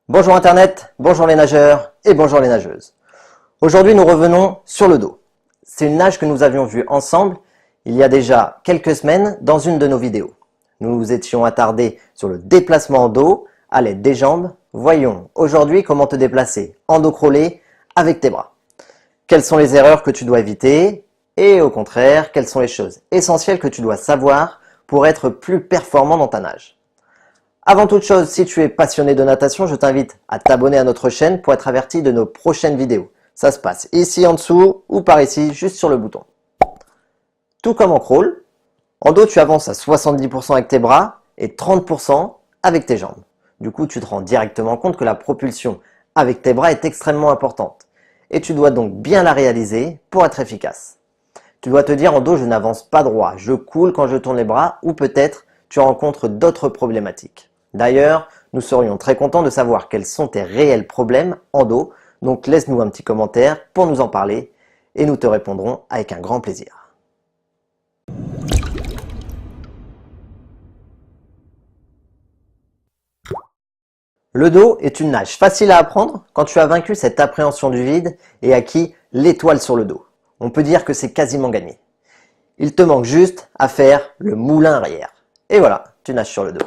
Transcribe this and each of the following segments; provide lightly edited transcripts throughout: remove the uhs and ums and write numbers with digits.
Bonjour Internet, bonjour les nageurs et bonjour les nageuses. Aujourd'hui nous revenons sur le dos. C'est une nage que nous avions vue ensemble il y a déjà quelques semaines dans une de nos vidéos. Nous nous étions attardés sur le déplacement en dos à l'aide des jambes. Voyons aujourd'hui comment te déplacer en dos crawlé avec tes bras. Quelles sont les erreurs que tu dois éviter et au contraire, quelles sont les choses essentielles que tu dois savoir pour être plus performant dans ta nage. Avant toute chose, si tu es passionné de natation, je t'invite à t'abonner à notre chaîne pour être averti de nos prochaines vidéos. Ça se passe ici en dessous ou par ici, juste sur le bouton. Tout comme en crawl, en dos tu avances à 70% avec tes bras et 30% avec tes jambes. Du coup, tu te rends directement compte que la propulsion avec tes bras est extrêmement importante. Et tu dois donc bien la réaliser pour être efficace. Tu dois te dire en dos, je n'avance pas droit, je coule quand je tourne les bras ou peut-être tu rencontres d'autres problématiques. D'ailleurs, nous serions très contents de savoir quels sont tes réels problèmes en dos, donc laisse-nous un petit commentaire pour nous en parler et nous te répondrons avec un grand plaisir. Le dos est une nage facile à apprendre quand tu as vaincu cette appréhension du vide et acquis l'étoile sur le dos. On peut dire que c'est quasiment gagné. Il te manque juste à faire le moulin arrière. Et voilà, tu nages sur le dos.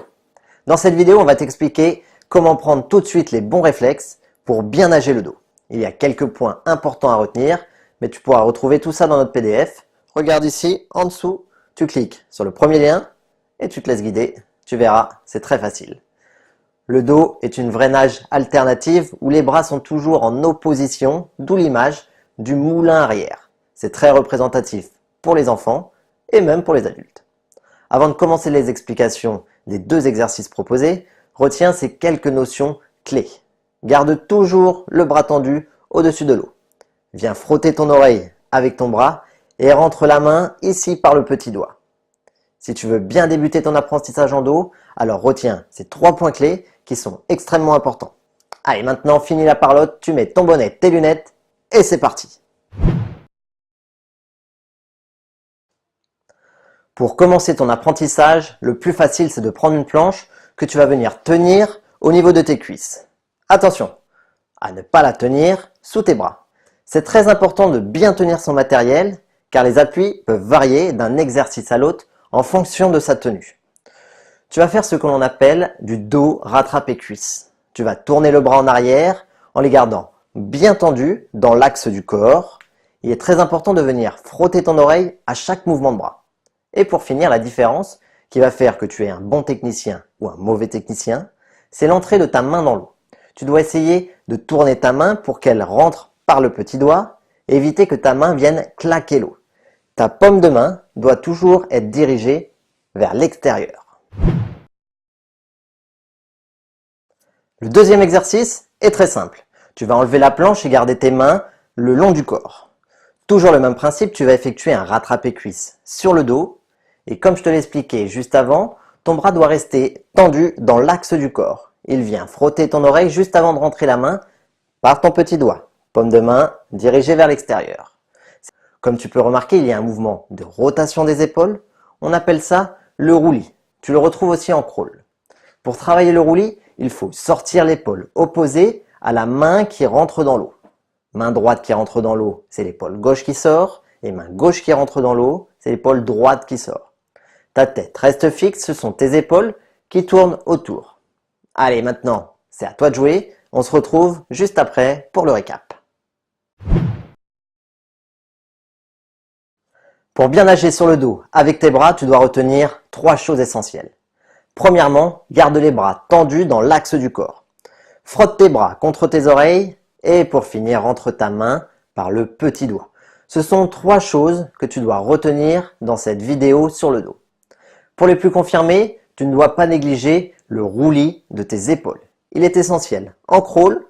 Dans cette vidéo, on va t'expliquer comment prendre tout de suite les bons réflexes pour bien nager le dos. Il y a quelques points importants à retenir, mais tu pourras retrouver tout ça dans notre PDF. Regarde ici, en dessous, tu cliques sur le premier lien et tu te laisses guider. Tu verras, c'est très facile. Le dos est une vraie nage alternative où les bras sont toujours en opposition, d'où l'image du moulin arrière. C'est très représentatif pour les enfants et même pour les adultes. Avant de commencer les explications des deux exercices proposés, retiens ces quelques notions clés. Garde toujours le bras tendu au-dessus de l'eau. Viens frotter ton oreille avec ton bras et rentre la main ici par le petit doigt. Si tu veux bien débuter ton apprentissage en dos, alors retiens ces 3 points clés qui sont extrêmement importants. Allez, maintenant, fini la parlotte, tu mets ton bonnet, tes lunettes et c'est parti. Pour commencer ton apprentissage, le plus facile c'est de prendre une planche que tu vas venir tenir au niveau de tes cuisses. Attention à ne pas la tenir sous tes bras. C'est très important de bien tenir son matériel car les appuis peuvent varier d'un exercice à l'autre en fonction de sa tenue. Tu vas faire ce que l'on appelle du dos rattrapé cuisse. Tu vas tourner le bras en arrière en les gardant bien tendus dans l'axe du corps. Il est très important de venir frotter ton oreille à chaque mouvement de bras. Et pour finir, la différence qui va faire que tu es un bon technicien ou un mauvais technicien, c'est l'entrée de ta main dans l'eau. Tu dois essayer de tourner ta main pour qu'elle rentre par le petit doigt et éviter que ta main vienne claquer l'eau. Ta paume de main doit toujours être dirigée vers l'extérieur. Le deuxième exercice est très simple. Tu vas enlever la planche et garder tes mains le long du corps. Toujours le même principe, tu vas effectuer un rattrapé cuisse sur le dos. Et comme je te l'ai expliqué juste avant, ton bras doit rester tendu dans l'axe du corps. Il vient frotter ton oreille juste avant de rentrer la main par ton petit doigt. Paume de main dirigée vers l'extérieur. Comme tu peux remarquer, il y a un mouvement de rotation des épaules. On appelle ça le roulis. Tu le retrouves aussi en crawl. Pour travailler le roulis, il faut sortir l'épaule opposée à la main qui rentre dans l'eau. Main droite qui rentre dans l'eau, c'est l'épaule gauche qui sort. Et main gauche qui rentre dans l'eau, c'est l'épaule droite qui sort. Ta tête reste fixe, ce sont tes épaules qui tournent autour. Allez, maintenant, c'est à toi de jouer. On se retrouve juste après pour le récap. Pour bien nager sur le dos avec tes bras, tu dois retenir 3 choses essentielles. Premièrement, garde les bras tendus dans l'axe du corps. Frotte tes bras contre tes oreilles et pour finir, rentre ta main par le petit doigt. Ce sont 3 choses que tu dois retenir dans cette vidéo sur le dos. Pour les plus confirmés, tu ne dois pas négliger le roulis de tes épaules. Il est essentiel en crawl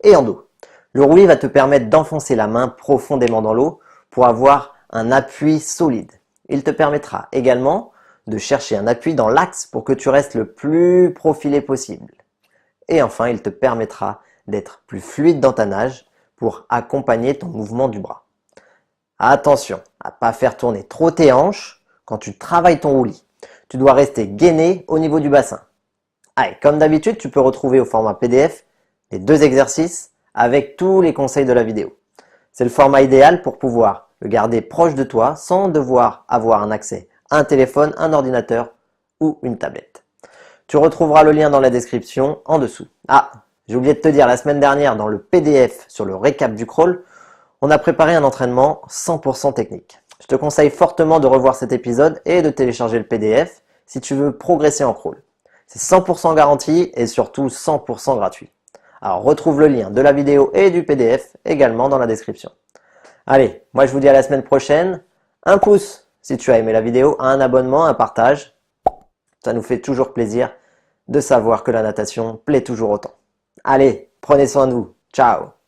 et en dos. Le roulis va te permettre d'enfoncer la main profondément dans l'eau pour avoir un appui solide. Il te permettra également de chercher un appui dans l'axe pour que tu restes le plus profilé possible. Et enfin, il te permettra d'être plus fluide dans ta nage pour accompagner ton mouvement du bras. Attention à ne pas faire tourner trop tes hanches quand tu travailles ton roulis. Tu dois rester gainé au niveau du bassin. Allez, comme d'habitude, tu peux retrouver au format PDF les 2 exercices avec tous les conseils de la vidéo. C'est le format idéal pour pouvoir le garder proche de toi sans devoir avoir un accès à un téléphone, un ordinateur ou une tablette. Tu retrouveras le lien dans la description en dessous. Ah, j'ai oublié de te dire, la semaine dernière, dans le PDF sur le récap du crawl, on a préparé un entraînement 100% technique. Je te conseille fortement de revoir cet épisode et de télécharger le PDF si tu veux progresser en crawl. C'est 100% garanti et surtout 100% gratuit. Alors retrouve le lien de la vidéo et du PDF également dans la description. Allez, moi je vous dis à la semaine prochaine. Un pouce si tu as aimé la vidéo, un abonnement, un partage. Ça nous fait toujours plaisir de savoir que la natation plaît toujours autant. Allez, prenez soin de vous. Ciao!